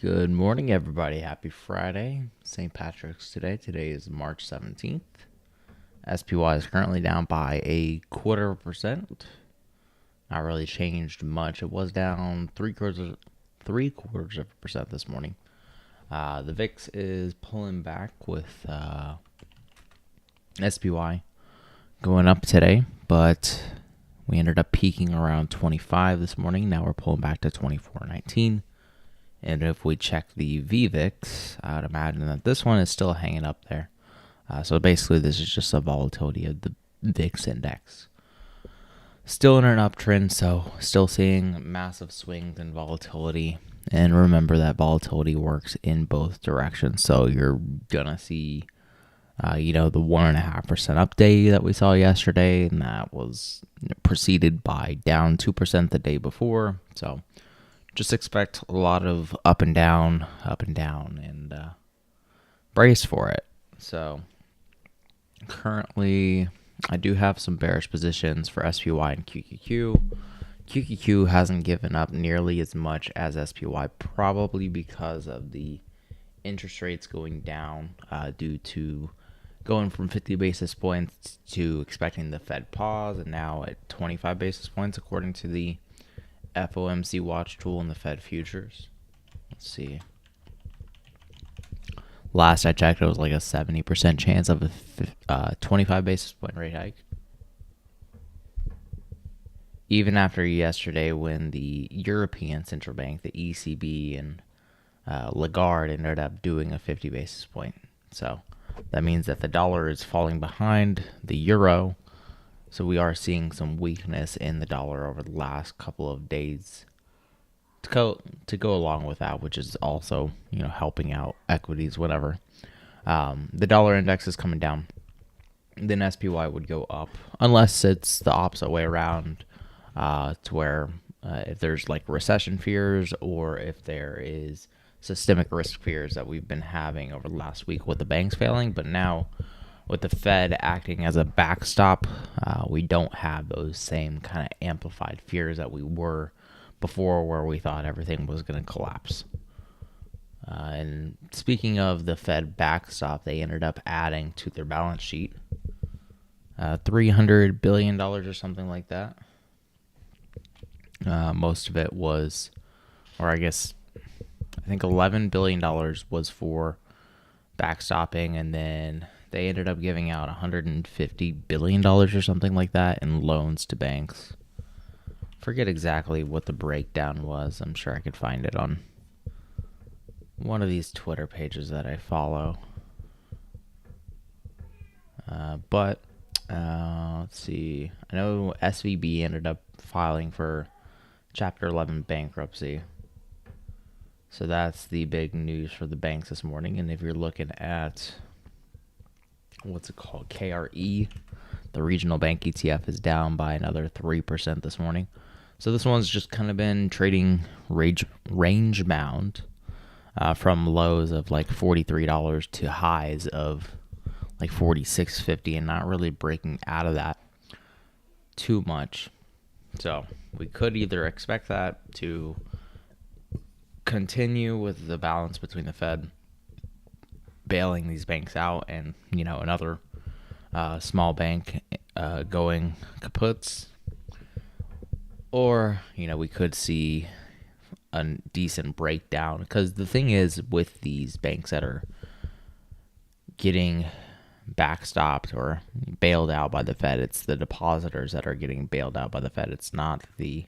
Good morning, everybody. Happy Friday. St. Patrick's today. Today is March 17th. SPY is currently down by 0.25%. Not really changed much. It was down three quarters of a percent this morning. The VIX is pulling back with SPY going up today, but we ended up peaking around 25 this morning. Now we're pulling back to 24.19. And if we check the VVIX, I would imagine that this one is still hanging up there. So basically, this is just a volatility of the VIX index. Still in an uptrend, so still seeing massive swings in volatility. And remember that volatility works in both directions. So you're going to see, the 1.5% update that we saw yesterday, and that was preceded by down 2% the day before. So just expect a lot of up and down, and brace for it. So currently, I do have some bearish positions for SPY and QQQ. QQQ hasn't given up nearly as much as SPY, probably because of the interest rates going down due to going from 50 basis points to expecting the Fed pause, and now at 25 basis points, according to the FOMC watch tool in the Fed futures. Let's see. Last I checked, it was like a 70% chance of a 25 basis point rate hike. Even after yesterday, when the European Central Bank, the ECB, and Lagarde ended up doing a 50 basis point. So that means that the dollar is falling behind the euro. So we are seeing some weakness in the dollar over the last couple of days to go along with that, which is also, helping out equities, whatever. The dollar index is coming down. Then SPY would go up, unless it's the opposite way around, to where if there's like recession fears or if there is systemic risk fears that we've been having over the last week with the banks failing. But now, with the Fed acting as a backstop, we don't have those same kind of amplified fears that we were before, where we thought everything was going to collapse. And speaking of the Fed backstop, they ended up adding to their balance sheet $300 billion or something like that. Most of it was, I think $11 billion was for backstopping, and then they ended up giving out $150 billion or something like that in loans to banks. Forget exactly what the breakdown was. I'm sure I could find it on one of these Twitter pages that I follow. But let's see. I know SVB ended up filing for Chapter 11 bankruptcy. So that's the big news for the banks this morning. And if you're looking at what's it called, KRE, the regional bank ETF is down by another 3% this morning. So this one's just kind of been trading range bound from lows of like $43 to highs of like $46.50, and not really breaking out of that too much. So we could either expect that to continue with the balance between the Fed bailing these banks out and, another small bank going kaputs. Or, we could see a decent breakdown. Because the thing is, with these banks that are getting backstopped or bailed out by the Fed, it's the depositors that are getting bailed out by the Fed. It's not the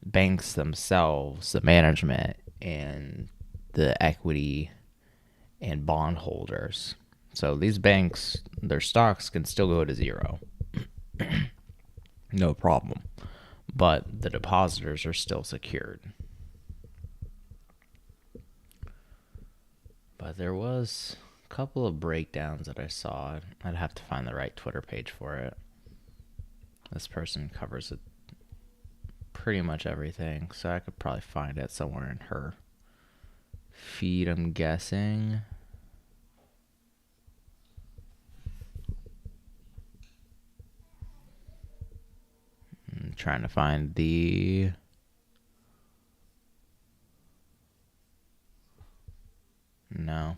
banks themselves, the management, and the equity and bond holders. So these banks, their stocks can still go to zero. No problem. But the depositors are still secured. But there was a couple of breakdowns that I saw. I'd have to find the right Twitter page for it. This person covers it pretty much everything, so I could probably find it somewhere in her feed, I'm guessing. I'm trying to find the No.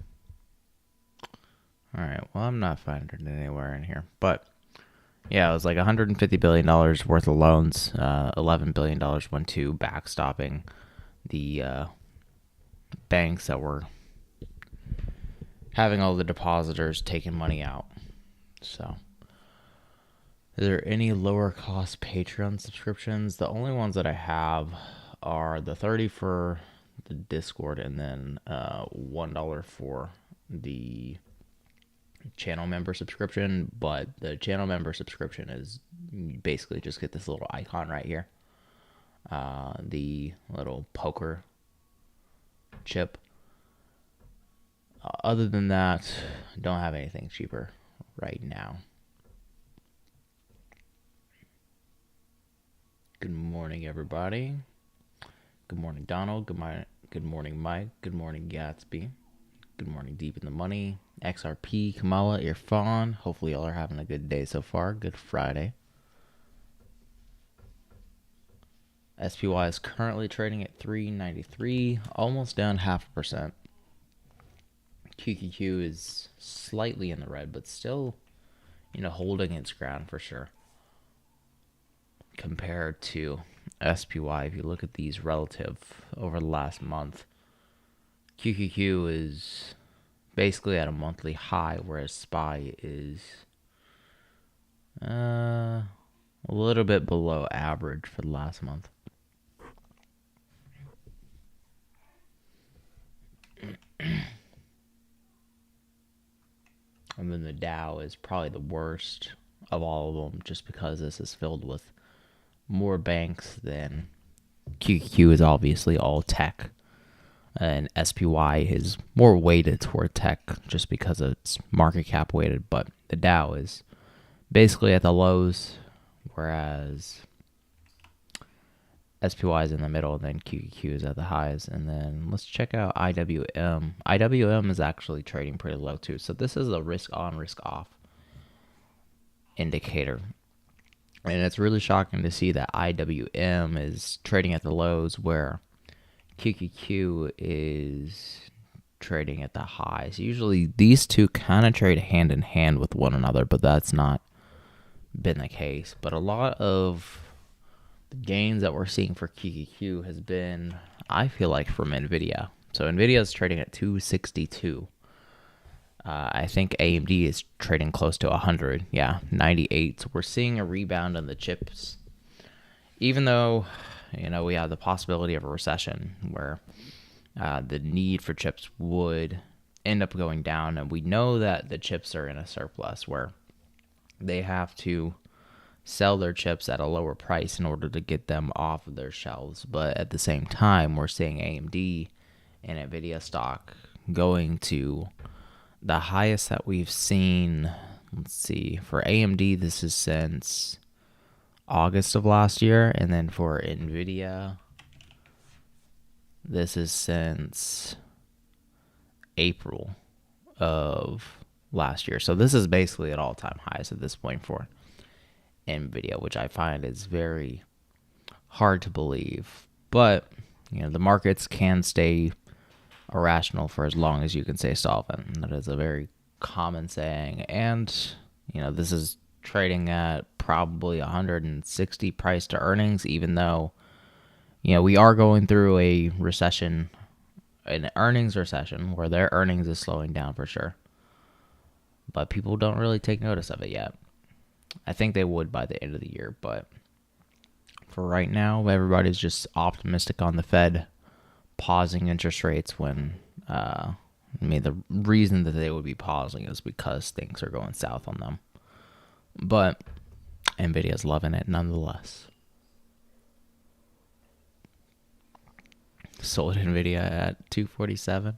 Alright, well, I'm not finding it anywhere in here. But, yeah, it was like $150 billion worth of loans. $11 billion went to backstopping the banks that were having all the depositors taking money out. So, is there any lower cost Patreon subscriptions? The only ones that I have are the 30 for the Discord and then $1 for the channel member subscription. But the channel member subscription is basically just get this little icon right here, the little poker chip. Other than that, don't have anything cheaper right now. Good morning, everybody. Good morning, Donald. Good morning, Mike. Good morning, Gatsby. Good morning, Deep in the Money. XRP, Kamala, Irfan. Hopefully y'all are having a good day so far. Good Friday. SPY is currently trading at 393, almost down 0.5%. QQQ is slightly in the red, but still, holding its ground for sure. Compared to SPY, if you look at these relative over the last month, QQQ is basically at a monthly high, whereas SPY is a little bit below average for the last month. And then the Dow is probably the worst of all of them, just because this is filled with more banks than QQQ is obviously all tech. And SPY is more weighted toward tech just because it's market cap weighted. But the Dow is basically at the lows, whereas SPY is in the middle, and then QQQ is at the highs. And then let's check out IWM. IWM is actually trading pretty low too. So this is a risk on, risk off indicator. And it's really shocking to see that IWM is trading at the lows where QQQ is trading at the highs. Usually these two kind of trade hand in hand with one another, but that's not been the case. But a lot of the gains that we're seeing for QQQ has been, I feel like, from NVIDIA. So NVIDIA is trading at 262. I think AMD is trading close to 100. Yeah, 98. So we're seeing a rebound in the chips. Even though, we have the possibility of a recession where the need for chips would end up going down. And we know that the chips are in a surplus where they have to sell their chips at a lower price in order to get them off of their shelves. But at the same time, we're seeing AMD and NVIDIA stock going to the highest that we've seen. Let's see, for AMD, this is since August of last year. And then for NVIDIA, this is since April of last year. So this is basically at all-time highs at this point for NVIDIA, which I find is very hard to believe. But, the markets can stay irrational for as long as you can stay solvent. That is a very common saying. And, this is trading at probably 160 price to earnings, even though, we are going through a recession, an earnings recession, where their earnings is slowing down for sure. But people don't really take notice of it yet. I think they would by the end of the year, but for right now, everybody's just optimistic on the Fed pausing interest rates when, the reason that they would be pausing is because things are going south on them. But NVIDIA's loving it nonetheless. Sold NVIDIA at 247.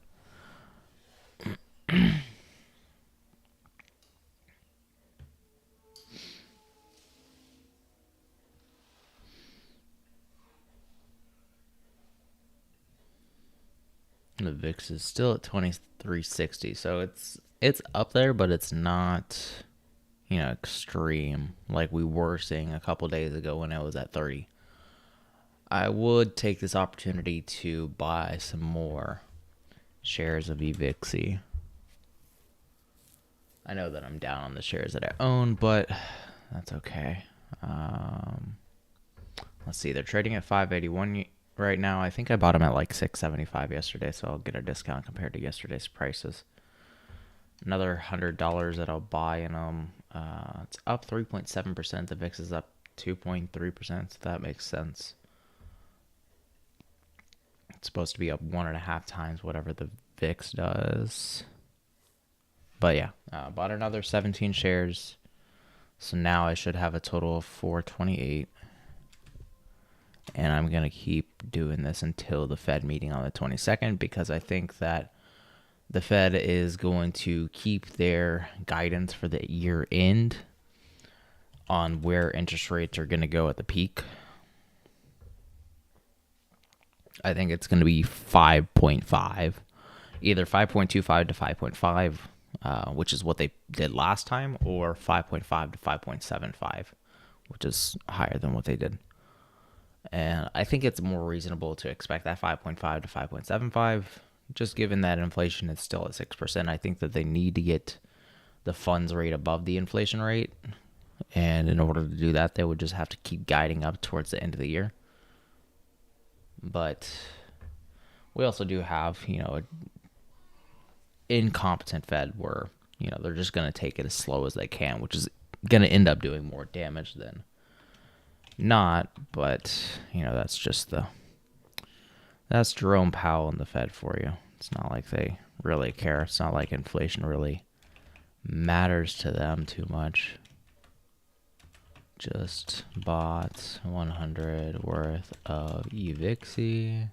The VIX is still at 2360, so it's up there, but it's not, extreme like we were seeing a couple days ago when it was at 30. I would take this opportunity to buy some more shares of EVIXI. I know that I'm down on the shares that I own, but that's okay. Let's see. They're trading at 581 right now. I think I bought them at like 675 yesterday, so I'll get a discount compared to yesterday's prices. Another $100 that I'll buy in them. It's up 3.7%. The VIX is up 2.3%, so that makes sense. It's supposed to be up 1.5 times whatever the VIX does. But yeah, bought another 17 shares. So now I should have a total of 428. And I'm going to keep doing this until the Fed meeting on the 22nd, because I think that the Fed is going to keep their guidance for the year end on where interest rates are going to go at the peak. I think it's going to be 5.5, either 5.25 to 5.5, which is what they did last time, or 5.5 to 5.75, which is higher than what they did. And I think it's more reasonable to expect that 5.5 to 5.75, just given that inflation is still at 6%. I think that they need to get the funds rate above the inflation rate. And in order to do that, they would just have to keep guiding up towards the end of the year. But we also do have, an incompetent Fed where, they're just going to take it as slow as they can, which is going to end up doing more damage than not. But, that's Jerome Powell and the Fed for you. It's not like they really care. It's not like inflation really matters to them too much. Just bought 100 worth of EVIXI.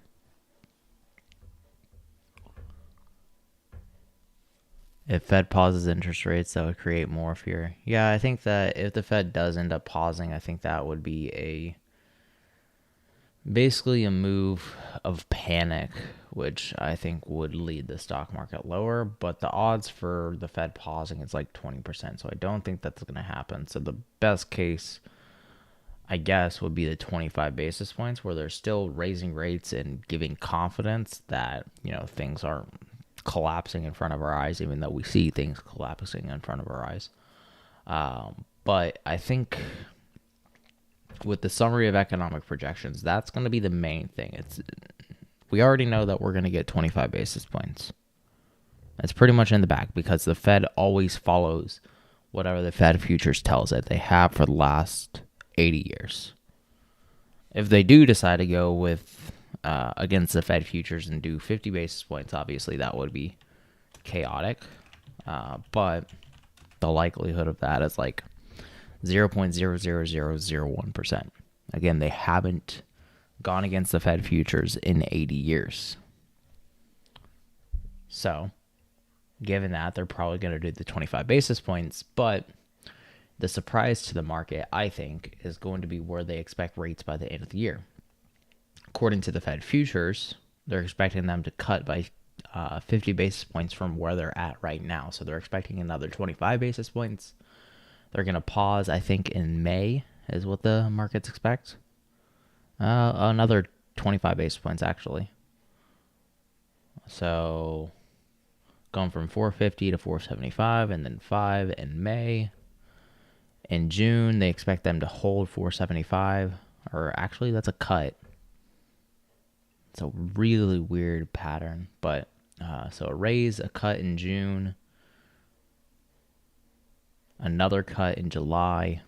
If Fed pauses interest rates, that would create more fear. Yeah, I think that if the Fed does end up pausing, I think that would be basically a move of panic, which I think would lead the stock market lower. But the odds for the Fed pausing is like 20%, so I don't think that's going to happen. So the best case, I guess, would be the 25 basis points, where they're still raising rates and giving confidence that, things aren't collapsing in front of our eyes, even though we see things collapsing in front of our eyes. But I think with the summary of economic projections, that's going to be the main thing. We already know that we're going to get 25 basis points. That's pretty much in the bag, because the Fed always follows whatever the Fed futures tells it. They have for the last 80 years. If they do decide to go with against the Fed futures and do 50 basis points, obviously that would be chaotic. But the likelihood of that is like 0.00001%. Again, they haven't gone against the Fed futures in 80 years. So, given that, they're probably going to do the 25 basis points, but the surprise to the market, I think, is going to be where they expect rates by the end of the year. According to the Fed futures, they're expecting them to cut by 50 basis points from where they're at right now. So they're expecting another 25 basis points. They're going to pause, I think, in May is what the markets expect. Another 25 basis points, actually. So going from 450 to 475, and then 5 in May. In June, they expect them to hold 475, or actually, that's a cut. It's a really weird pattern, but so a raise, a cut in June, another cut in July,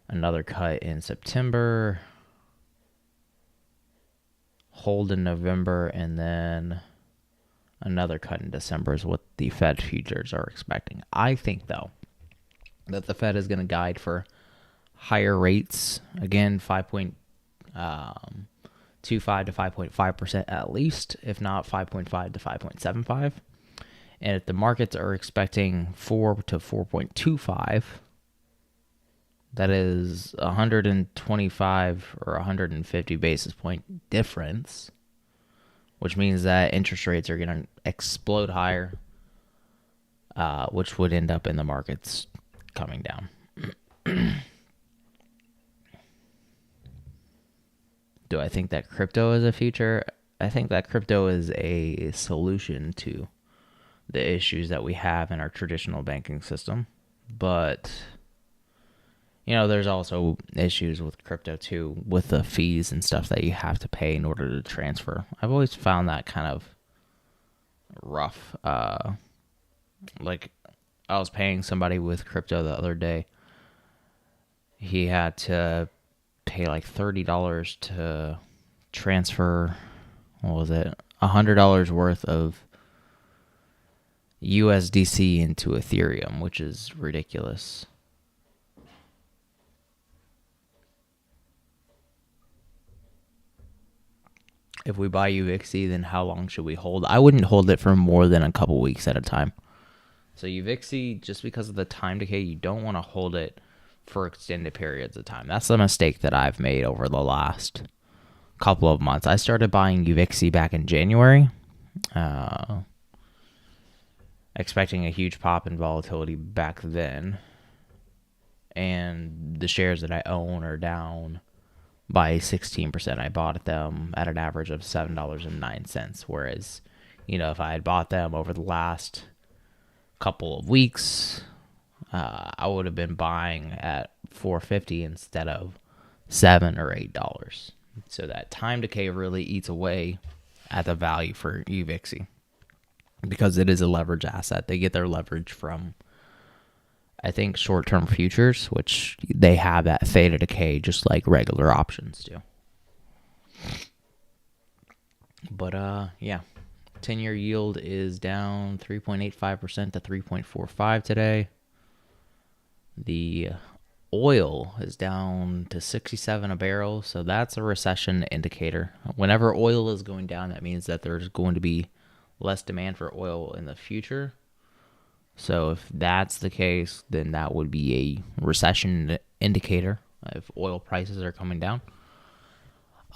another cut in September, hold in November, and then another cut in December is what the Fed futures are expecting. I think, though, that the Fed is going to guide for higher rates, again, 5.25 to 5.5% at least, if not 5.5 to 5.75. And if the markets are expecting 4 to 4.25, that is 125 or 150 basis point difference, which means that interest rates are going to explode higher, which would end up in the markets coming down. Do I think that crypto is a future? I think that crypto is a solution to the issues that we have in our traditional banking system. But, there's also issues with crypto too, with the fees and stuff that you have to pay in order to transfer. I've always found that kind of rough. Like, I was paying somebody with crypto the other day. He had to pay like $30 to transfer, what was it, $100 worth of USDC into Ethereum, which is ridiculous. If we buy UVixy, then how long should we hold? I wouldn't hold it for more than a couple weeks at a time. So UVixy, just because of the time decay, you don't want to hold it for extended periods of time. That's the mistake that I've made over the last couple of months. I started buying UVixy back in January, expecting a huge pop in volatility back then, and the shares that I own are down by 16%. I bought them at an average of $7.09, whereas, if I had bought them over the last couple of weeks, I would have been buying at $4.50 instead of $7 or $8. So that time decay really eats away at the value for UVixy because it is a leverage asset. They get their leverage from, I think, short-term futures, which they have that theta decay just like regular options do. But, yeah. 10-year yield is down 3.85% to 3.45 today. The oil is down to 67 a barrel, so that's a recession indicator. Whenever oil is going down, that means that there's going to be less demand for oil in the future. So if that's the case, then that would be a recession indicator if oil prices are coming down.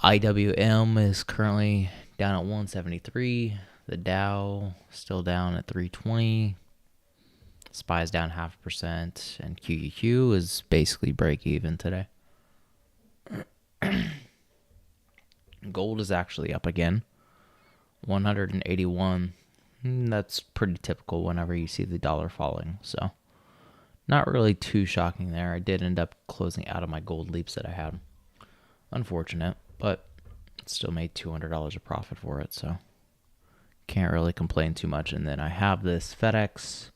IWM is currently down at 173. The Dow still down at 320. SPY is down 0.5%, and QQQ is basically break even today. Gold is actually up again, 181. That's pretty typical whenever you see the dollar falling, so not really too shocking there. I did end up closing out of my gold leaps that I had. Unfortunate, but still made $200 of profit for it, so can't really complain too much. And then I have this FedEx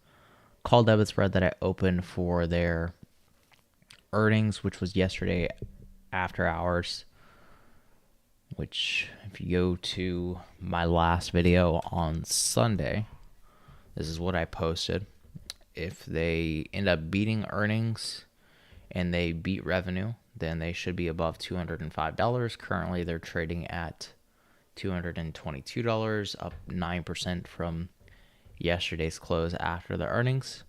call debit spread that I opened for their earnings, which was yesterday after hours, which if you go to my last video on Sunday, this is what I posted. If they end up beating earnings and they beat revenue, then they should be above $205. Currently, they're trading at $222, up 9% from yesterday's close after the earnings.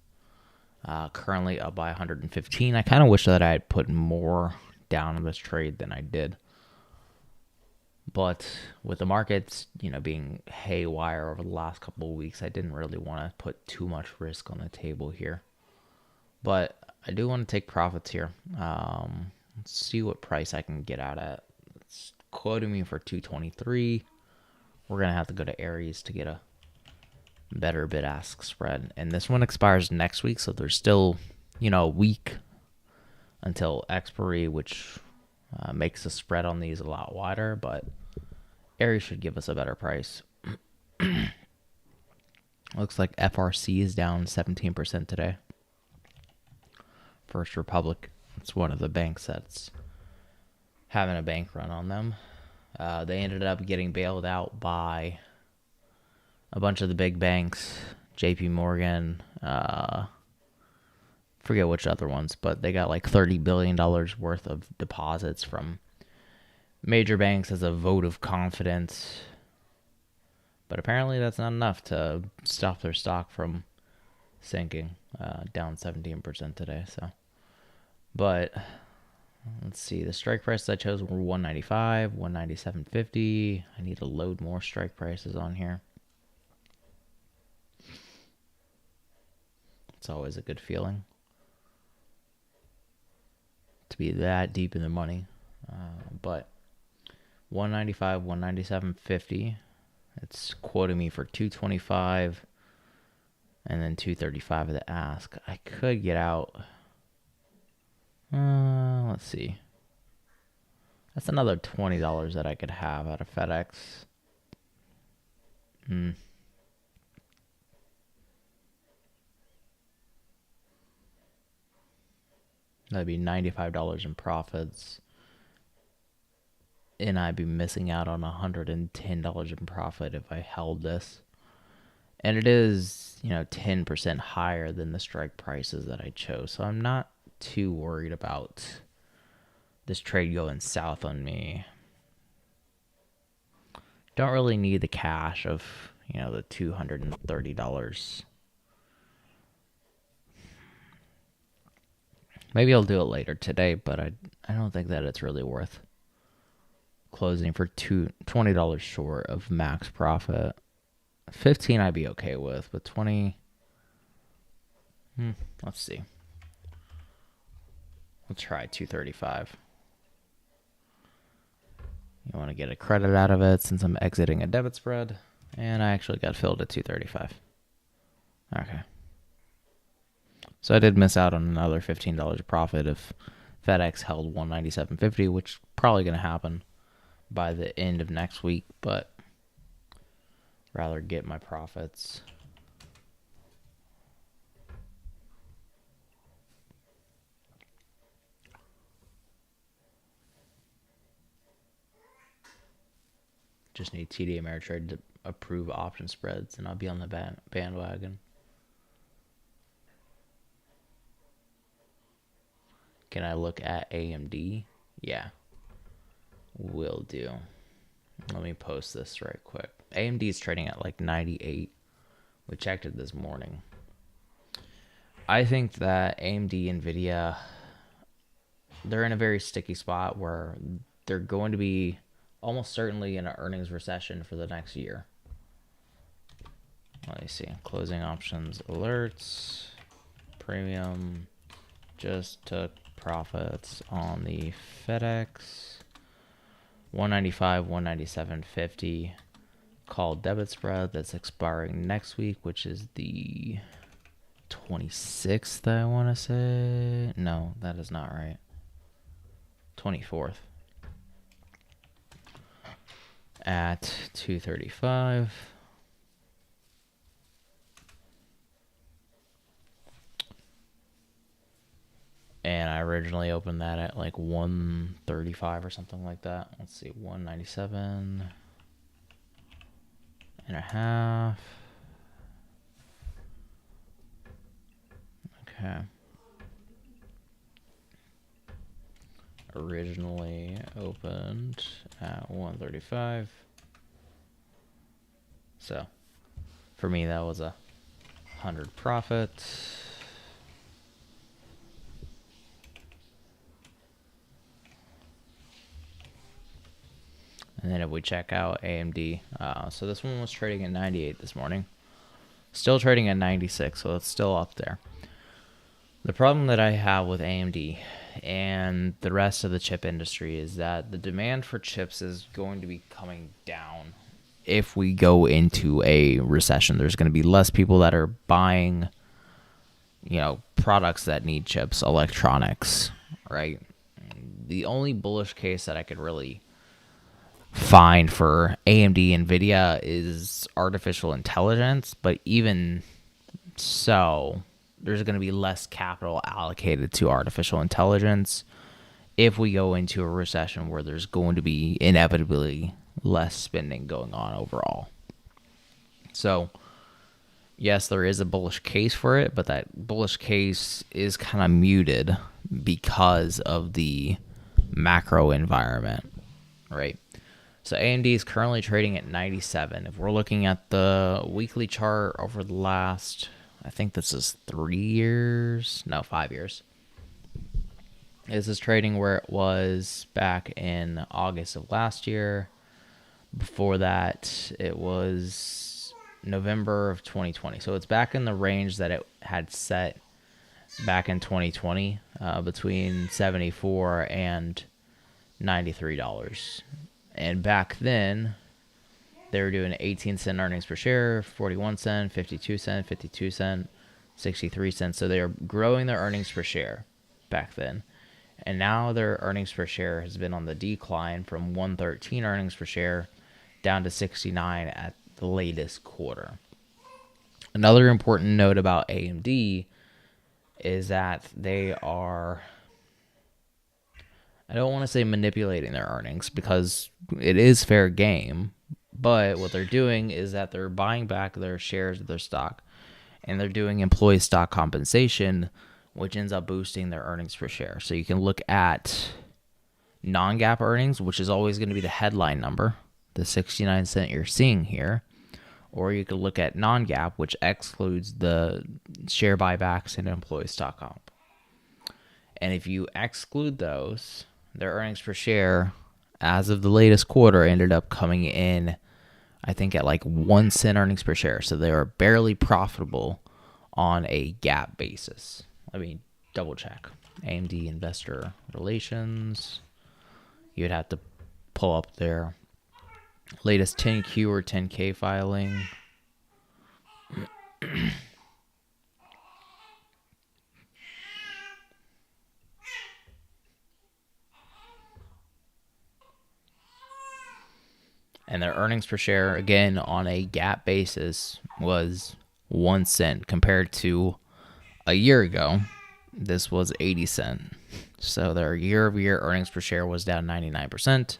Currently up by 115. I kind of wish that I had put more down on this trade than I did. But with the markets, being haywire over the last couple of weeks, I didn't really want to put too much risk on the table here. But I do want to take profits here. Let's see what price I can get out at. It's quoting me for 223. We're going to have to go to Aries to get a better bid-ask spread. And this one expires next week, so there's still, a week until expiry, which makes the spread on these a lot wider, but Aries should give us a better price. Looks like FRC is down 17% today. First Republic, it's one of the banks that's having a bank run on them. They ended up getting bailed out by a bunch of the big banks, JP Morgan, forget which other ones, but they got like $30 billion worth of deposits from major banks as a vote of confidence. But apparently that's not enough to stop their stock from sinking, down 17% today. So, but let's see, the strike prices I chose were 195, 197.50. I need to load more strike prices on here. It's always a good feeling to be that deep in the money. But 195, 197.50. It's quoting me for 225 and then 235 of the ask. I could get out. Let's see. That's another $20 that I could have out of FedEx. That'd be $95 in profits. And I'd be missing out on $110 in profit if I held this. And it is, 10% higher than the strike prices that I chose. So I'm not too worried about this trade going south on me. Don't really need the cash of, the $230. Maybe I'll do it later today, but I don't think that it's really worth closing for $20 short of max profit. 15 I'd be okay with, but 20, let's see. Let's try 235. You want to get a credit out of it since I'm exiting a debit spread, and I actually got filled at 235. Okay. So I did miss out on another $15 profit if FedEx held 197.50, which is probably going to happen by the end of next week, but rather get my profits. Just need TD Ameritrade to approve option spreads, and I'll be on the bandwagon. Can I look at AMD? Yeah. Will do. Let me post this right quick. AMD is trading at like 98. We checked it this morning. I think that AMD, NVIDIA, they're in a very sticky spot where they're going to be almost certainly in an earnings recession for the next year. Let me see. Closing options alerts. Premium. Just took profits on the FedEx. 195, 197.50. Call debit spread that's expiring next week, which is the 26th, I want to say. No, that is not right. 24th. At 235. And I originally opened that at like 135 or something like that. Let's see, 197 and a half. Okay. Originally opened at 135. So for me, that was 100 profit. And then if we check out AMD, so this one was trading at 98 this morning. Still trading at 96, so it's still up there. The problem that I have with AMD and the rest of the chip industry is that the demand for chips is going to be coming down if we go into a recession. There's going to be less people that are buying, products that need chips, electronics, right? The only bullish case that I could really find for AMD, NVIDIA is artificial intelligence, but even so, there's going to be less capital allocated to artificial intelligence if we go into a recession where there's going to be inevitably less spending going on overall. So, yes, there is a bullish case for it, but that bullish case is kind of muted because of the macro environment, right? So AMD is currently trading at 97. If we're looking at the weekly chart over the last, I think this is 5 years. This is trading where it was back in August of last year. Before that, it was November of 2020. So it's back in the range that it had set back in 2020, between $74 and $93. And back then, they were doing 18-cent earnings per share, 41 cent, 52 cent, 52 cent, 63 cents. So they are growing their earnings per share back then. And now their earnings per share has been on the decline from 113 earnings per share down to 69 at the latest quarter. Another important note about AMD is that they are, I don't want to say manipulating their earnings because it is fair game, but what they're doing is that they're buying back their shares of their stock and they're doing employee stock compensation, which ends up boosting their earnings per share. So you can look at non-GAAP earnings, which is always going to be the headline number, the 69 cent you're seeing here, or you could look at non-GAAP, which excludes the share buybacks and employee stock comp. And if you exclude those, their earnings per share as of the latest quarter ended up coming in, I think, at like 1 cent earnings per share. So they were barely profitable on a GAAP basis. Let me double check. AMD Investor Relations. You'd have to pull up their latest 10Q or 10K filing. And their earnings per share, again, on a GAAP basis, was 1 cent compared to a year ago. This was 80 cents. So their year-over-year earnings per share was down 99%.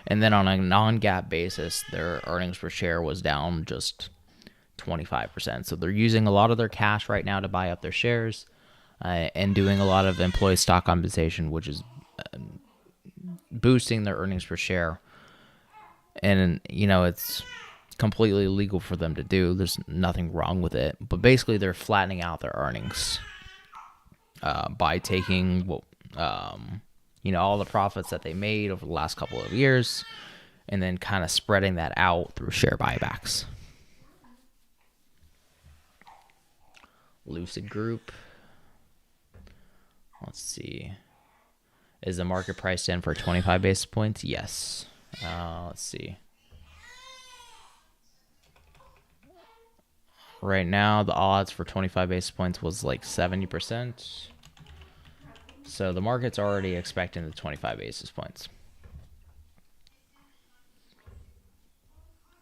And then on a non-GAAP basis, their earnings per share was down just 25%. So they're using a lot of their cash right now to buy up their shares and doing a lot of employee stock compensation, which is boosting their earnings per share. And, you know, it's completely legal for them to do. There's nothing wrong with it. But basically, they're flattening out their earnings by taking, all the profits that they made over the last couple of years and then kind of spreading that out through share buybacks. Lucid Group. Let's see. Is the market priced in for 25 basis points? Yes. Let's see. Right now, the odds for 25 basis points was like 70%. So the market's already expecting the 25 basis points.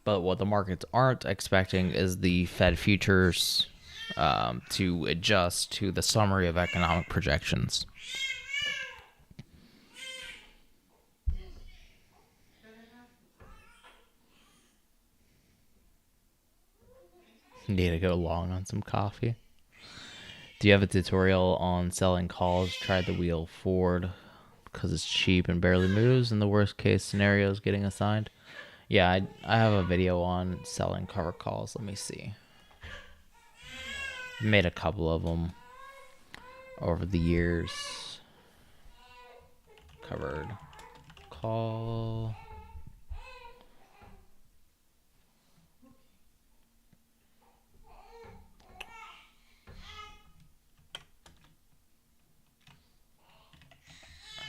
But what the markets aren't expecting is the Fed futures to adjust to the summary of economic projections. Need to go long on some coffee. Do you have a tutorial on selling calls? Tried the wheel forward because it's cheap and barely moves, and the worst case scenario is getting assigned. Yeah, I have a video on selling covered calls. Let me see. I made a couple of them over the years. Covered call.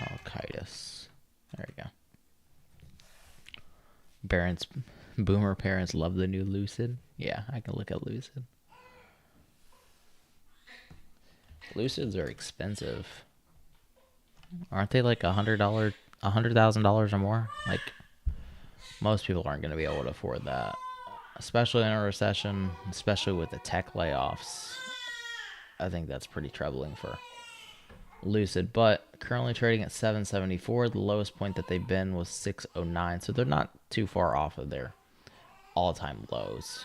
Al-Qaeda. There we go. Boomer parents love the new Lucid. Yeah, I can look at Lucid. Lucids are expensive. Aren't they like $100,000 or more? Like, most people aren't going to be able to afford that, especially in a recession, especially with the tech layoffs. I think that's pretty troubling for Lucid, but currently trading at 774. The lowest point that they've been was 609, so they're not too far off of their all-time lows.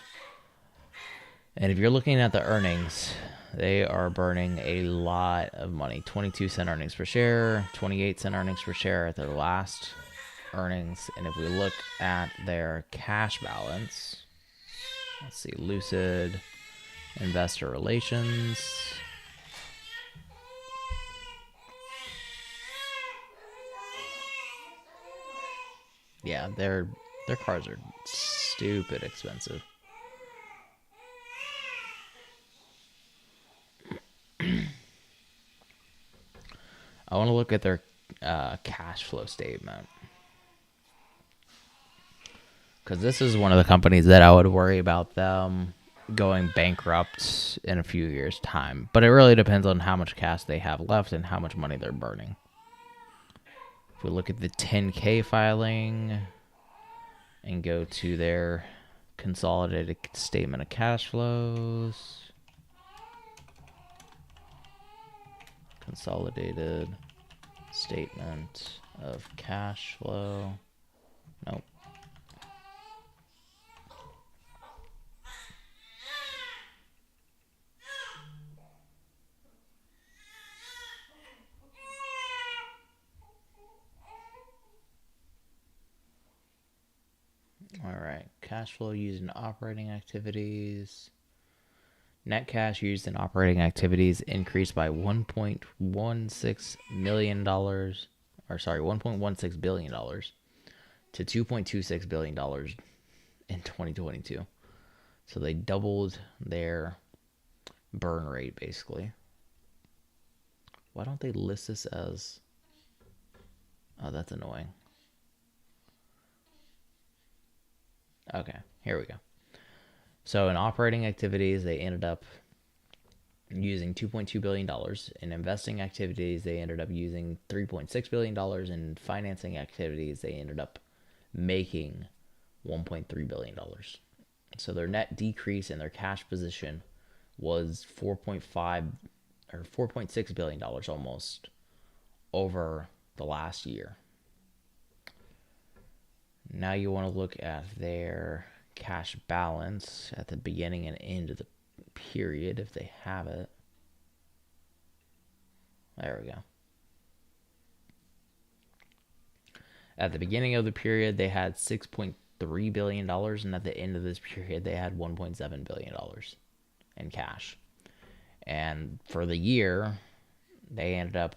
And if you're looking at the earnings, they are burning a lot of money. 22 cent earnings per share, 28 cent earnings per share at their last earnings. And if we look at their cash balance, let's see, Lucid Investor Relations. Yeah, their cars are stupid expensive. I want to look at their cash flow statement. Because this is one of the companies that I would worry about them going bankrupt in a few years' time. But it really depends on how much cash they have left and how much money they're burning. If we look at the 10K filing and go to their consolidated statement of cash flows, consolidated statement of cash flow, nope. All right, cash flow used in operating activities. Net cash used in operating activities increased by $1.16 million, $1.16 billion to $2.26 billion in 2022. So they doubled their burn rate, basically. Why don't they list this as... Oh, that's annoying. Okay, here we go. So in operating activities, they ended up using $2.2 billion. In investing activities, they ended up using $3.6 billion. In financing activities, they ended up making $1.3 billion. So their net decrease in their cash position was $4.6 billion almost over the last year. Now you want to look at their cash balance at the beginning and end of the period if they have it. There we go. At the beginning of the period, they had $6.3 billion, and at the end of this period, they had $1.7 billion in cash. And for the year, they ended up,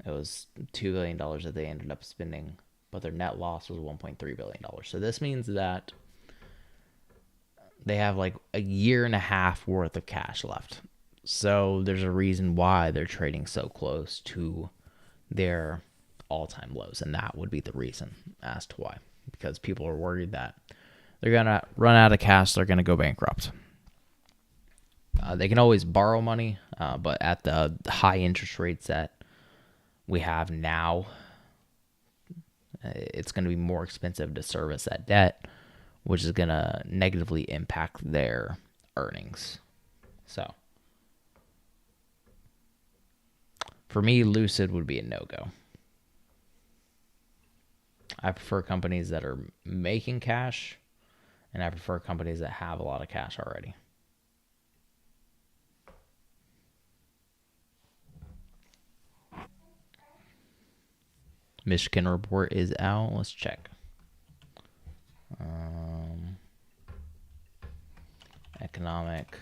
it was $2 billion that they ended up spending, but their net loss was $1.3 billion. So this means that they have like a year and a half worth of cash left. So there's a reason why they're trading so close to their all-time lows, and that would be the reason as to why. Because people are worried that they're going to run out of cash, they're going to go bankrupt. They can always borrow money, but at the high interest rates that we have now, it's going to be more expensive to service that debt, which is going to negatively impact their earnings. So for me, Lucid would be a no-go. I prefer companies that are making cash, and I prefer companies that have a lot of cash already. Michigan report is out. Let's check. Economic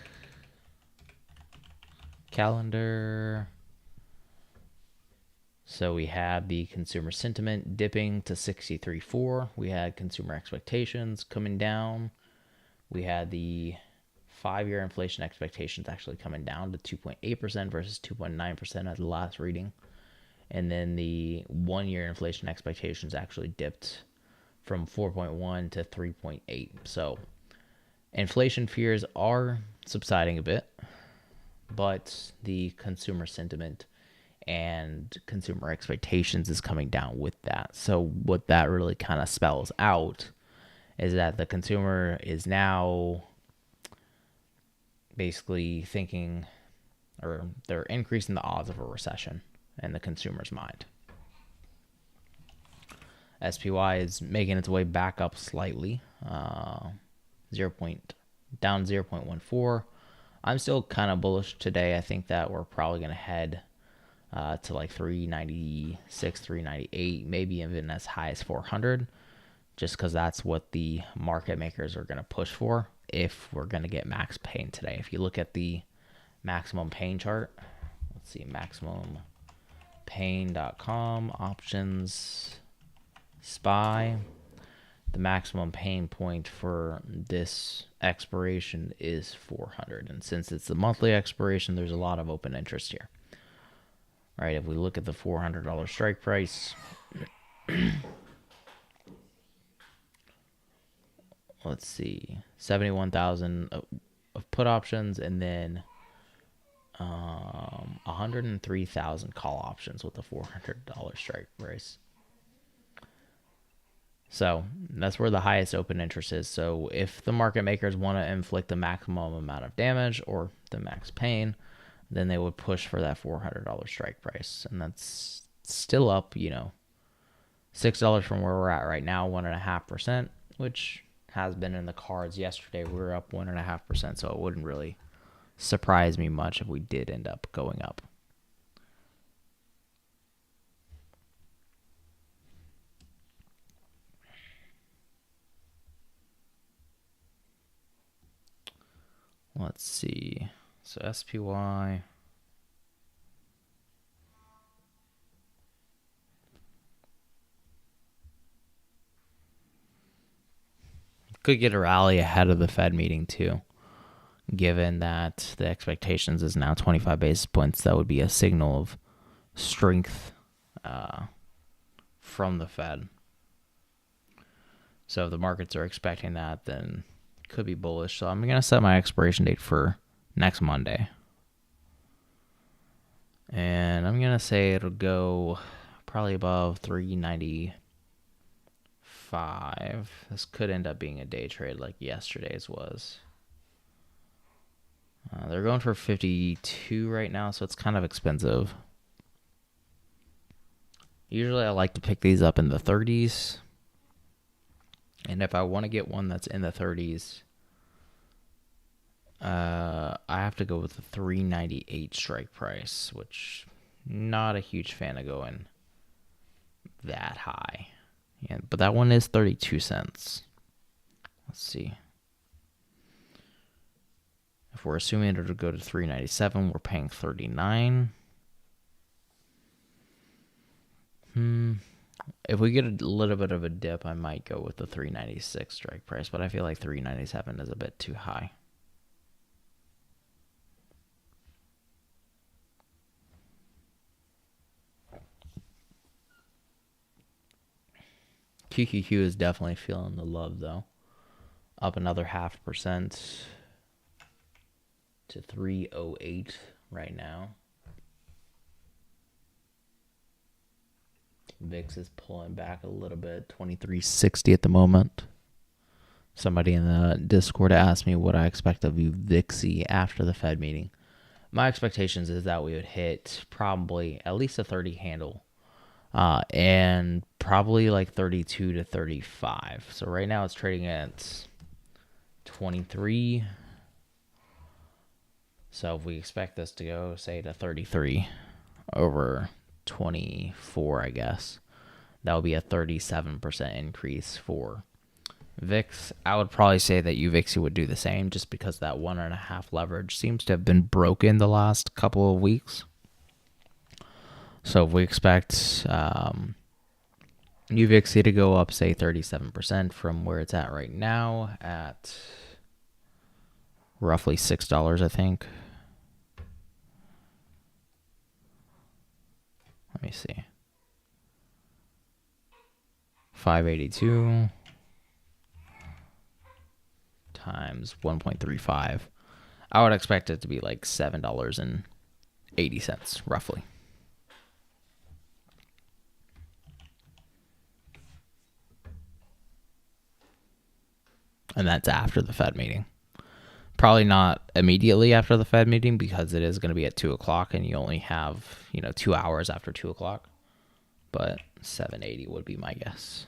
calendar. So we had the consumer sentiment dipping to 63.4. We had consumer expectations coming down. We had the 5-year inflation expectations actually coming down to 2.8% versus 2.9% at the last reading. And then the 1-year inflation expectations actually dipped from 4.1 to 3.8. So inflation fears are subsiding a bit, but the consumer sentiment and consumer expectations is coming down with that. So what that really kind of spells out is that the consumer is now basically thinking, or they're increasing the odds of a recession in the consumer's mind. SPY is making its way back up slightly, down 0.14. I'm still kind of bullish today. I think that we're probably going to head to like 396, 398, maybe even as high as 400, just because that's what the market makers are going to push for if we're going to get max pain today. If you look at the maximum pain chart, let's see, maximumpain.com, options, SPY, the maximum pain point for this expiration is 400. And since it's the monthly expiration, there's a lot of open interest here. All right, if we look at the $400 strike price, let's see, 71,000 of put options, and then 103,000 call options with a $400 strike price. So that's where the highest open interest is. So if the market makers want to inflict the maximum amount of damage or the max pain, then they would push for that $400 strike price. And that's still up, $6 from where we're at right now, 1.5%, which has been in the cards. Yesterday we were up 1.5%, so it wouldn't really surprise me much if we did end up going up. Let's see. So SPY. Could get a rally ahead of the Fed meeting too. Given that the expectations is now 25 basis points, that would be a signal of strength from the Fed. So if the markets are expecting that, then it could be bullish. So I'm going to set my expiration date for next Monday. And I'm going to say it'll go probably above 395. This could end up being a day trade like yesterday's was. They're going for 52 right now, so it's kind of expensive. Usually I like to pick these up in the 30s. And if I want to get one that's in the 30s, I have to go with the 398 strike price, which not a huge fan of going that high. Yeah, but that one is 32 cents. Let's see. If we're assuming it'll go to 397, we're paying 39. If we get a little bit of a dip, I might go with the 396 strike price, but I feel like 397 is a bit too high. QQQ is definitely feeling the love though. Up another 0.5% to 308 right now. VIX is pulling back a little bit, 2360 at the moment. Somebody in the Discord asked me what I expect of VIXy after the Fed meeting. My expectations is that we would hit probably at least a 30 handle, and probably like 32 to 35. So right now it's trading at 23. So if we expect this to go, say, to 33 over 24, I guess, that would be a 37% increase for VIX. I would probably say that UVIXY would do the same just because that 1.5 leverage seems to have been broken the last couple of weeks. So if we expect UVIXY to go up, say, 37% from where it's at right now at roughly $6, I think. Let me see. 582 times 1.35. I would expect it to be like $7.80 roughly. And that's after the Fed meeting. Probably not immediately after the Fed meeting because it is going to be at 2 o'clock and you only have, 2 hours after 2 o'clock. But 780 would be my guess.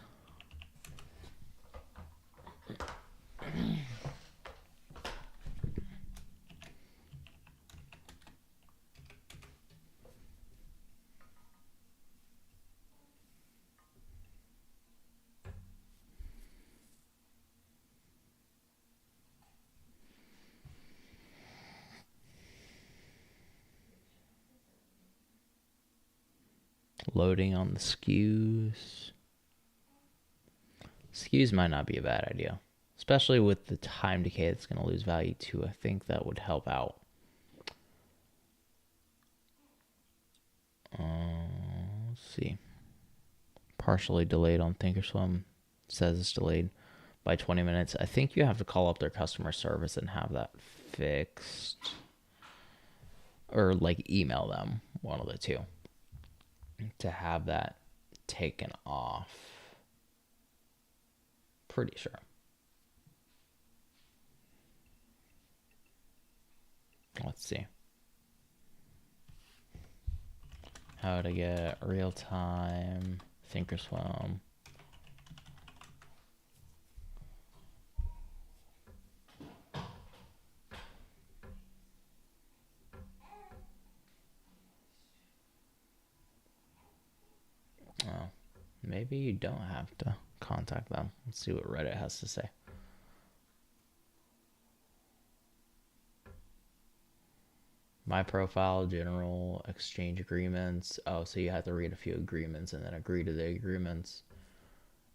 Loading on the skews. Skews might not be a bad idea, especially with the time decay that's going to lose value too. I think that would help out. Let's see. Partially delayed on Thinkorswim. Says it's delayed. by 20 minutes. I think you have to call up their customer service and have that fixed, or like email them, one of the two, to have that taken off. Pretty sure. Let's see. How to get real-time thinkorswim. Oh, maybe you don't have to contact them. Let's see what Reddit has to say. My profile, general exchange agreements. Oh, so you have to read a few agreements and then agree to the agreements.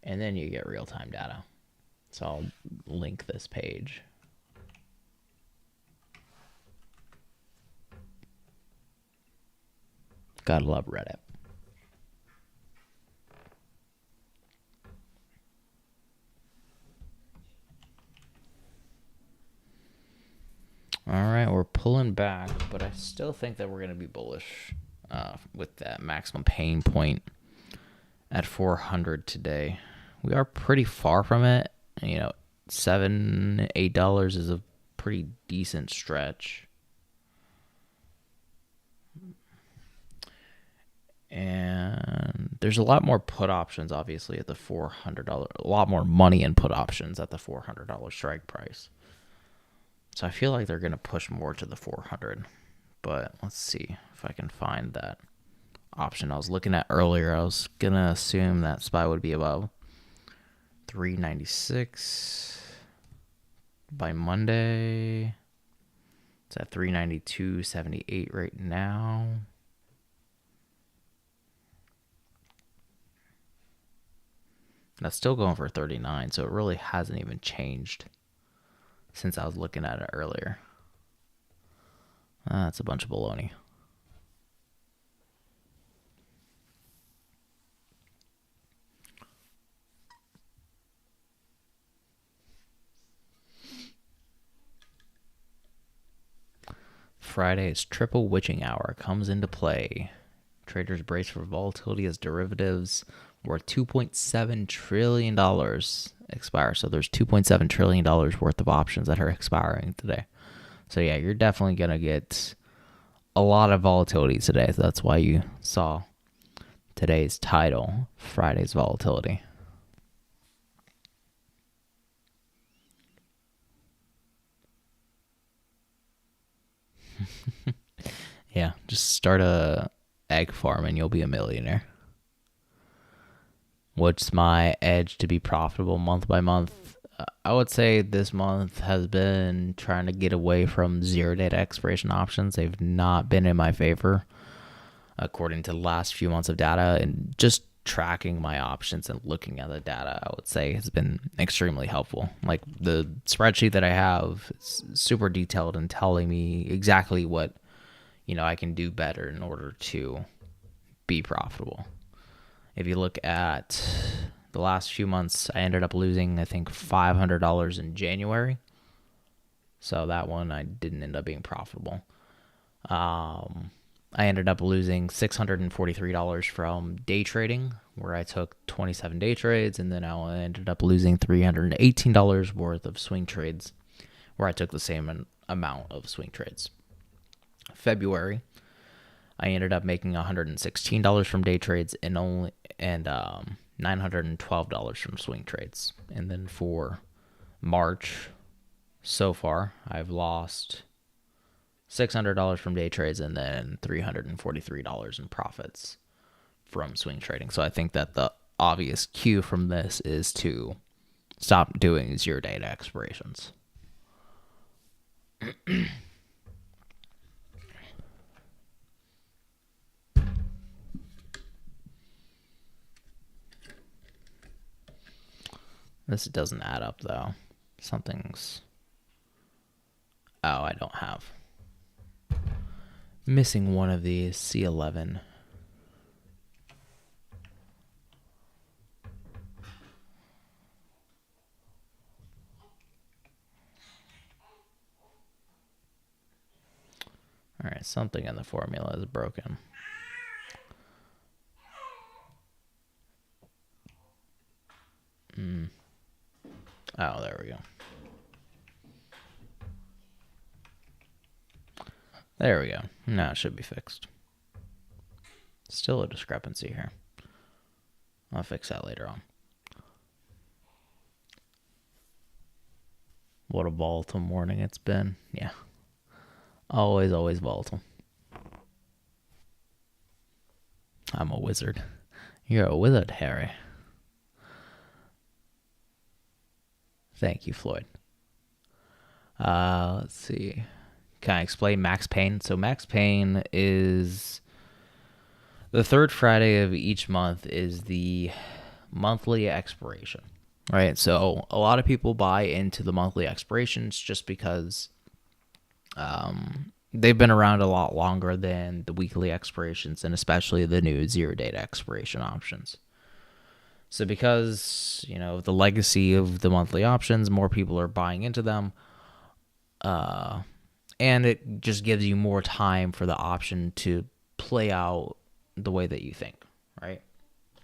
And then you get real-time data. So I'll link this page. Gotta love Reddit. All right, we're pulling back, but I still think that we're going to be bullish with that maximum pain point at 400 today. We are pretty far from it. You know, $7, $8 is a pretty decent stretch. And there's a lot more put options, obviously, at the $400. A lot more money in put options at the $400 strike price. So I feel like they're going to push more to the 400. But let's see if I can find that option I was looking at earlier. I was going to assume that SPY would be above 396 by Monday. It's at 392.78 right now. That's still going for 39, so it really hasn't even changed since I was looking at it earlier. That's a bunch of baloney. Friday's triple witching hour comes into play. Traders brace for volatility as derivatives worth $2.7 trillion expire. So there's $2.7 trillion worth of options that are expiring today. So yeah, you're definitely going to get a lot of volatility today. So that's why you saw today's title, Friday's Volatility. Yeah, just start a egg farm and you'll be a millionaire. What's my edge to be profitable month by month? I would say this month has been trying to get away from zero data expiration options. They've not been in my favor according to the last few months of data, and just tracking my options and looking at the data, I would say, has been extremely helpful. Like the spreadsheet that I have is super detailed and telling me exactly what, I can do better in order to be profitable. If you look at the last few months, I ended up losing, I think, $500 in January. So that one, I didn't end up being profitable. I ended up losing $643 from day trading, where I took 27 day trades, and then I ended up losing $318 worth of swing trades, where I took the same amount of swing trades. February, I ended up making $116 from day trades and $912 from swing trades. And then for March, so far, I've lost $600 from day trades and then $343 in profits from swing trading. So I think that the obvious cue from this is to stop doing zero data expirations. This doesn't add up, though. Something's... Oh, I don't have. Missing one of these. C11. All right, something in the formula is broken. Oh, there we go. There we go. Now it should be fixed. Still a discrepancy here. I'll fix that later on. What a volatile morning it's been. Yeah. Always volatile. I'm a wizard. You're a wizard, Harry. Thank you, Floyd. Let's see. Can I explain Max Payne? So Max Payne is the third Friday of each month is the monthly expiration, right? So a lot of people buy into the monthly expirations just because they've been around a lot longer than the weekly expirations, and especially the new zero date expiration options. So because, of the legacy of the monthly options, more people are buying into them. And it just gives you more time for the option to play out the way that you think, right?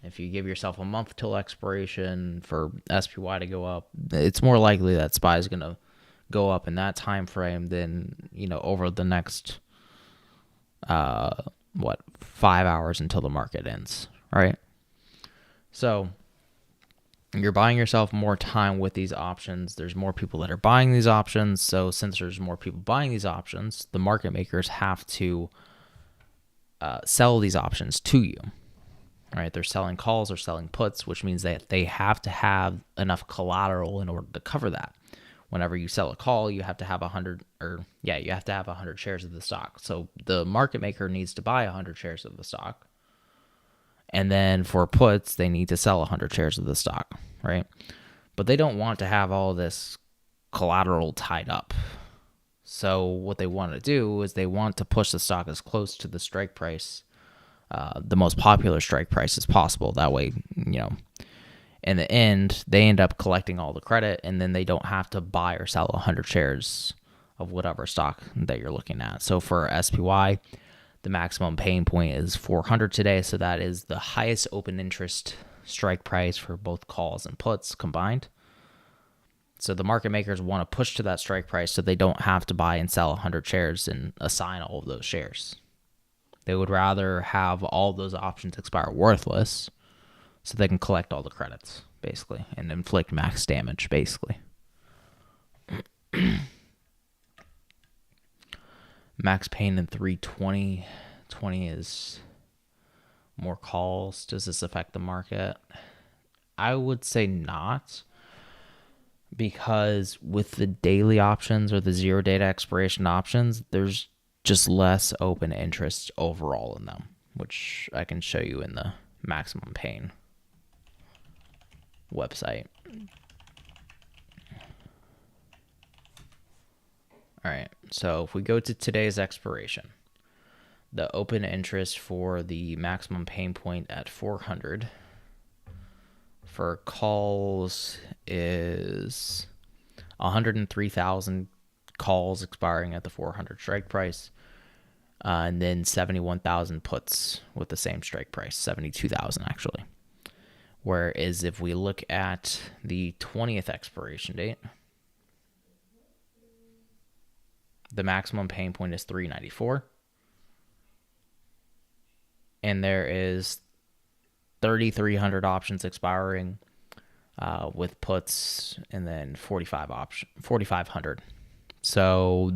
If you give yourself a month till expiration for SPY to go up, it's more likely that SPY is going to go up in that time frame than, over the next, 5 hours until the market ends, right? So you're buying yourself more time with these options. There's more people that are buying these options. So since there's more people buying these options, the market makers have to sell these options to you. All right, they're selling calls or selling puts, which means that they have to have enough collateral in order to cover that. Whenever you sell a call, you have to have 100 shares of the stock. So the market maker needs to buy 100 shares of the stock. And then for puts, they need to sell 100 shares of the stock, right? But they don't want to have all this collateral tied up. So what they want to do is they want to push the stock as close to the strike price, the most popular strike price as possible. That way, in the end, they end up collecting all the credit, and then they don't have to buy or sell 100 shares of whatever stock that you're looking at. So for SPY, the maximum pain point is 400 today, so that is the highest open interest strike price for both calls and puts combined. So the market makers want to push to that strike price so they don't have to buy and sell 100 shares and assign all of those shares. They would rather have all those options expire worthless so they can collect all the credits, basically, and inflict max damage, basically. Max pain in 320. 20 is more calls. Does this affect the market? I would say not, because with the daily options or the zero data expiration options, there's just less open interest overall in them, which I can show you in the maximum pain website. All right, so if we go to today's expiration, the open interest for the maximum pain point at 400 for calls is 103,000 calls expiring at the 400 strike price, and then 71,000 puts with the same strike price, 72,000 actually. Whereas if we look at the 20th expiration date, the maximum pain point is 394. And there is 3,300 options expiring with puts, and then 4,500. So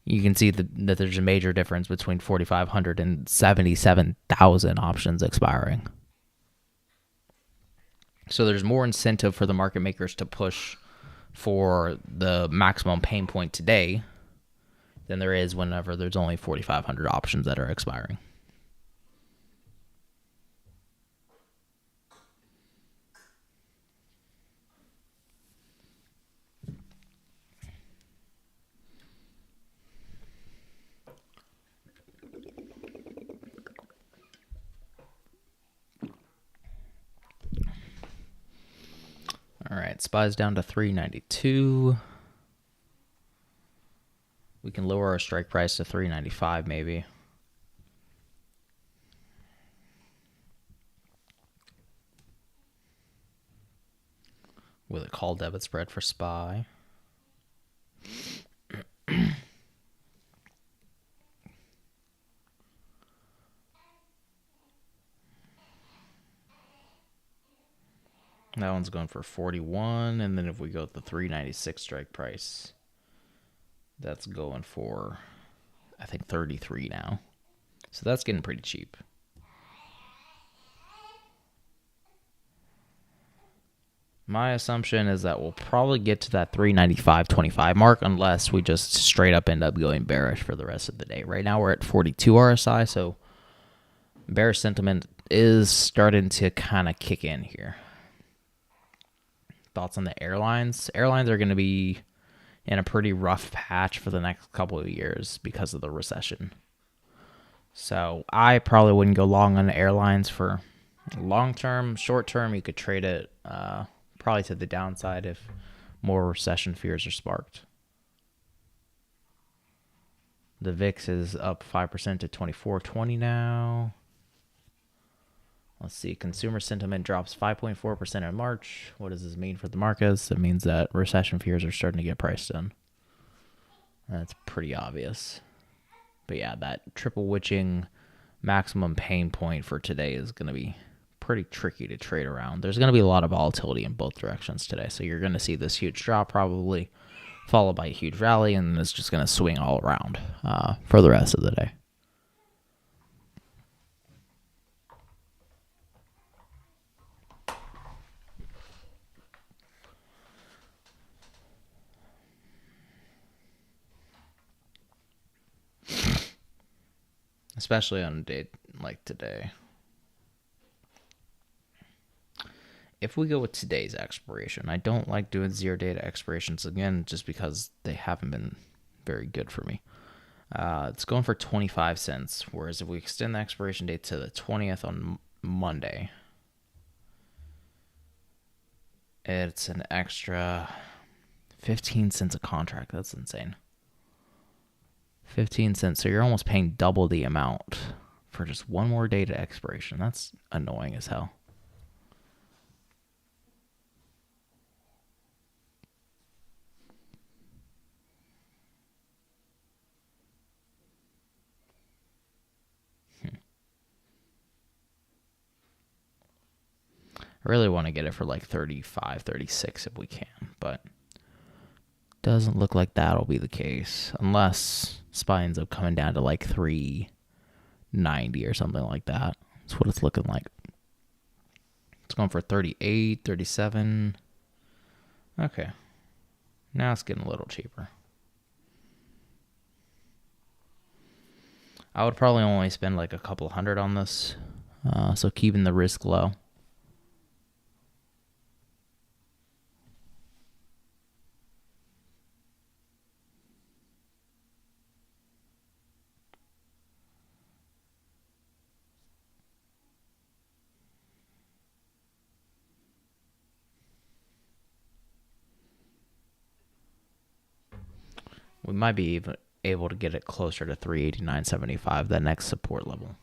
you can see that there's a major difference between 4,500 and 77,000 options expiring. So there's more incentive for the market makers to push for the maximum pain point today than there is whenever there's only 4,500 options that are expiring. All right, SPY's down to 392. We can lower our strike price to 395 maybe. With a call debit spread for SPY. That one's going for 41, and then if we go with the 396 strike price, that's going for, I think, 33 now. So that's getting pretty cheap. My assumption is that we'll probably get to that 395.25 mark unless we just straight up end up going bearish for the rest of the day. Right now we're at 42 RSI, so bearish sentiment is starting to kind of kick in here. Thoughts on the airlines? Airlines are going to be in a pretty rough patch for the next couple of years because of the recession. So I probably wouldn't go long on the airlines for long term. Short term, you could trade it probably to the downside if more recession fears are sparked. The VIX is up 5% to 2420 now. Let's see. Consumer sentiment drops 5.4% in March. What does this mean for the markets? It means that recession fears are starting to get priced in. That's pretty obvious. But yeah, that triple witching maximum pain point for today is going to be pretty tricky to trade around. There's going to be a lot of volatility in both directions today. So you're going to see this huge drop probably followed by a huge rally, and it's just going to swing all around for the rest of the day. Especially on a day like today. If we go with today's expiration, I don't like doing 0 data expirations again just because they haven't been very good for me. It's going for 25 cents, whereas if we extend the expiration date to the 20th on Monday, it's an extra 15 cents a contract. That's insane. 15 cents. So you're almost paying double the amount for just one more data expiration. That's annoying as hell. I really want to get it for like 35, 36 if we can, but doesn't look like that'll be the case unless SPY ends up coming down to like 390 or something like that. That's what it's looking like. It's going for 38, 37. Okay. Now it's getting a little cheaper. I would probably only spend like a couple hundred on this, so keeping the risk low. We might be even able to get it closer to 389.75, that next support level.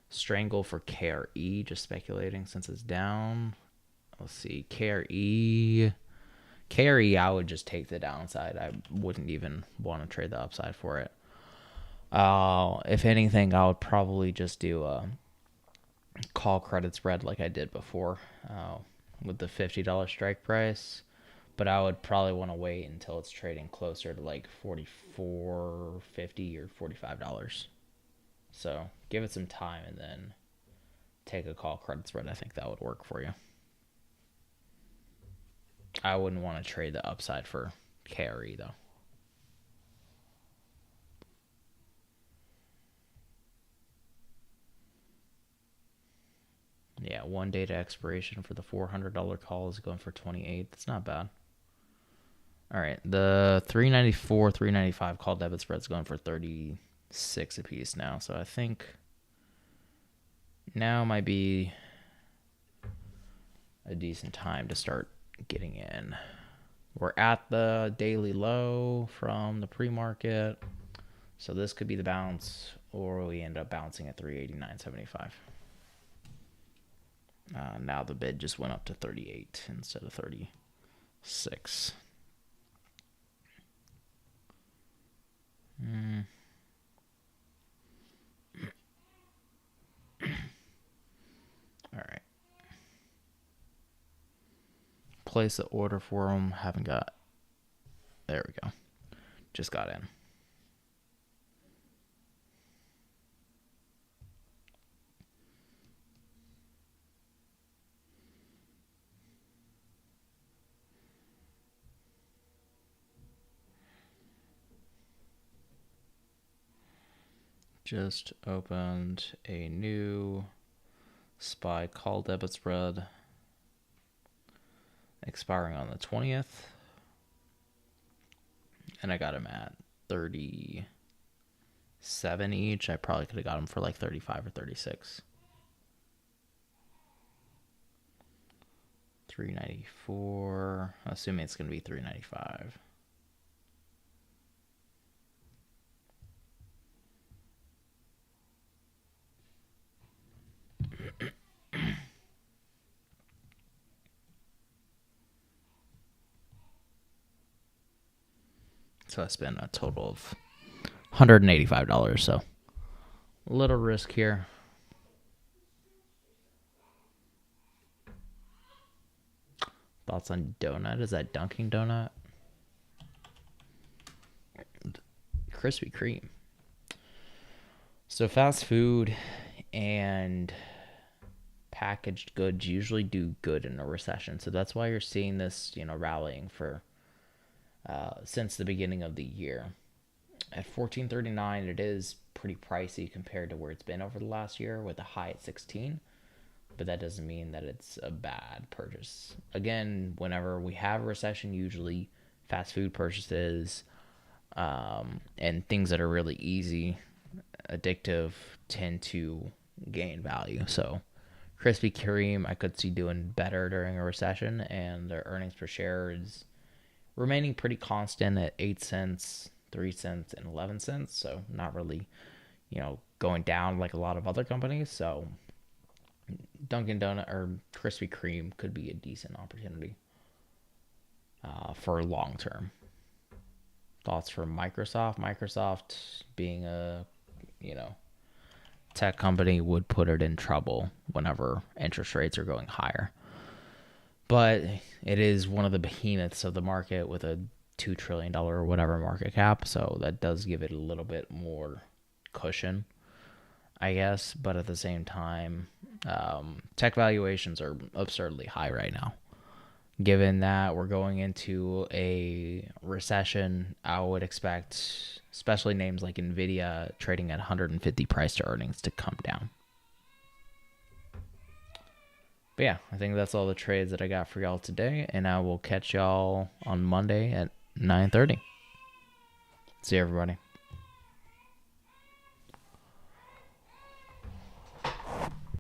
Strangle for KRE, just speculating since it's down. Let's see, KRE, I would just take the downside. I wouldn't even want to trade the upside for it. If anything, I would probably just do a call credit spread like I did before with the $50 strike price. But I would probably want to wait until it's trading closer to like $44.50 or $45. So give it some time and then take a call credit spread. I think that would work for you. I wouldn't want to trade the upside for KRE though. Yeah, one data expiration for the $400 call is going for 28. That's not bad. All right, the 394, 395 call debit spread is going for 36 a piece now. So I think now might be a decent time to start getting in. We're at the daily low from the pre-market. So this could be the bounce, or we end up bouncing at 389.75. Now the bid just went up to 38 instead of 36. All right. Place the order for them. Haven't got. There we go. Just got in. Just opened a new SPY call debit spread expiring on the 20th. And I got them at 37 each. I probably could have got them for like 35 or 36. 394. Assuming it's going to be 395. So I spent a total of $185. So a little risk here. Thoughts on donut? Is that Dunkin' Donut? Krispy Kreme. So fast food and packaged goods usually do good in a recession. So that's why you're seeing this, rallying for since the beginning of the year. At $14.39, it is pretty pricey compared to where it's been over the last year with a high at 16. But that doesn't mean that it's a bad purchase. Again, whenever we have a recession, usually fast food purchases and things that are really easy, addictive, tend to gain value. So Krispy Kreme, I could see doing better during a recession, and their earnings per share is remaining pretty constant at 8 cents, 3 cents, and 11 cents. So not really, going down like a lot of other companies. So Dunkin' Donut or Krispy Kreme could be a decent opportunity for long term. Thoughts for Microsoft? Microsoft being a, tech company would put it in trouble whenever interest rates are going higher. But it is one of the behemoths of the market with a $2 trillion or whatever market cap. So that does give it a little bit more cushion, I guess. But at the same time, tech valuations are absurdly high right now. Given that we're going into a recession, I would expect, especially names like NVIDIA trading at 150 price to earnings, to come down. But yeah, I think that's all the trades that I got for y'all today, and I will catch y'all on Monday at 9:30. See you, everybody.